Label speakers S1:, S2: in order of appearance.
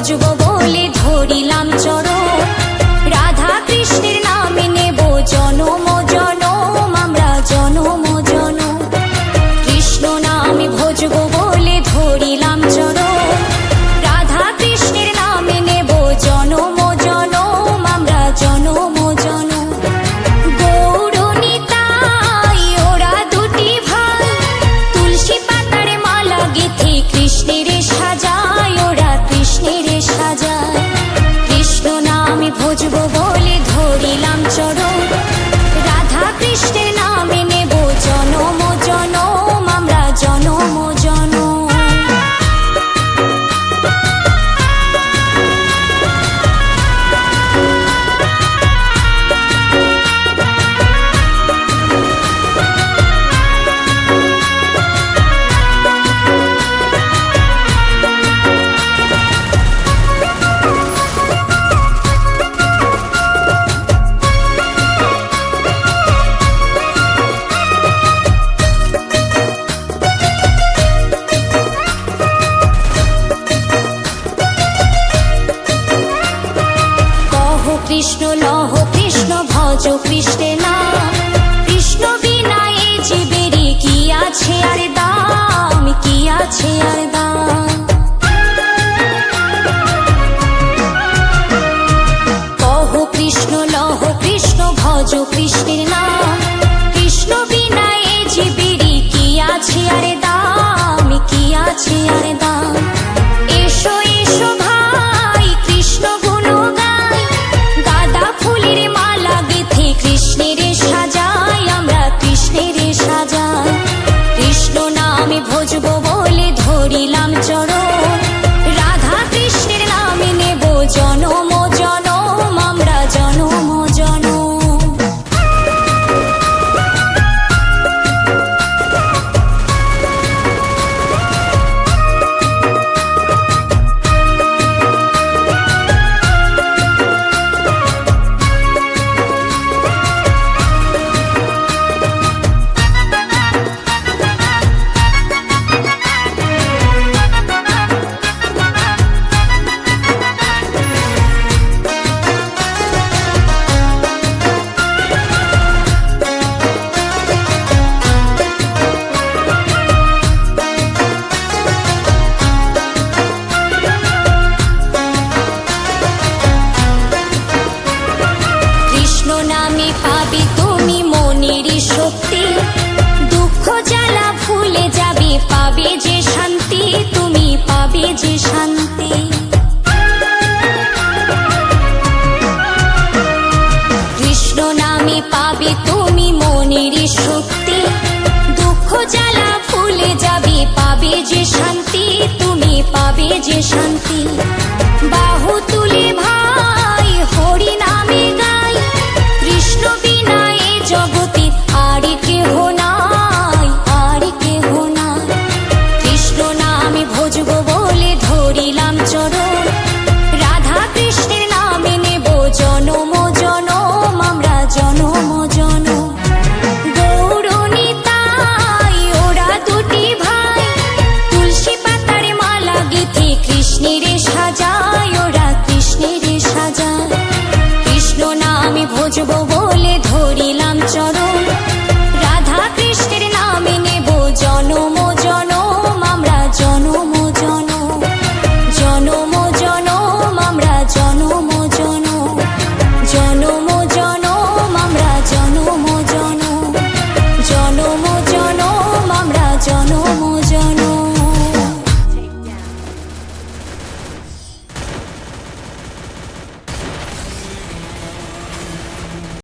S1: ভজবো বলে ধরিলাম চরণ। রাধা কৃষ্ণের নামে নেব জনম জনম, আমরা জনম জনম। কৃষ্ণ নামে ভজবো বলে ধরিলাম চরণ। রাধা কৃষ্ণের নামে নেব জনম জনম, আমরা জনম জনম। গৌর নিতাই ওরা দুটি ভাই, তুলসী পাতার মালা গেঁথে কৃষ্ণের সাজায়, ওরা কৃষ্ণের সাজায়। কৃষ্ণ নামে ভজবো বলে ধরিলাম চরণ। রাধা কৃষ্ণের নামে নেব জনম জনম, আমরা জনম জনম। কৃষ্ণ লহ কৃষ্ণ ভজ কৃষ্ণের নাম। কৃষ্ণ বিনা এ জীবেরই কি আছে আর দাম, কি আছে আর দাম। কহ কৃষ্ণ লহ কৃষ্ণ ভজ কৃষ্ণের নাম। কৃষ্ণ বিনা এ জীবেরই কি আছে আর দাম, কি আছে আর দাম। এসো এসো ভাই কৃষ্ণ গুণ গাই, গাঁদা ফুলের মালা গেঁথে কৃষ্ণের সাজাই, আমরা কৃষ্ণের সাজাই। কৃষ্ণ নামে ভজবো বলে ধরিলাম চরণ। রাধা কৃষ্ণের নামে নেব জনম জনম, আমরা জনম জনম। নামে পাবে তুমি মনের শক্তি, দুঃখ জ্বালা ভুলে যাবে, পাবে যে শান্তি, তুমি পাবে যে শান্তি। কৃষ্ণ নামে পাবে তুমি মনের শক্তি, দুঃখ জ্বালা ভুলে যাবে, পাবে যে শান্তি, তুমি পাবে যে শান্তি। বাহু তুলে ভাই হরি নামে গাই, কৃষ্ণ বিনা এ জগতে আর কেহ নাই, আর কেহ নাই। কৃষ্ণ নামে ভজবো বলে ধরিলাম চরণ। রাধা কৃষ্ণের নামে নেব জনম জনম, আমরা জনম জনম। গৌর নিতাই ওরা দুটি ভাই, তুলসী পাতার মালা গেঁথে কৃষ্ণের সাজায়, ওরা কৃষ্ণের সাজায়। কৃষ্ণ নামে ভজবো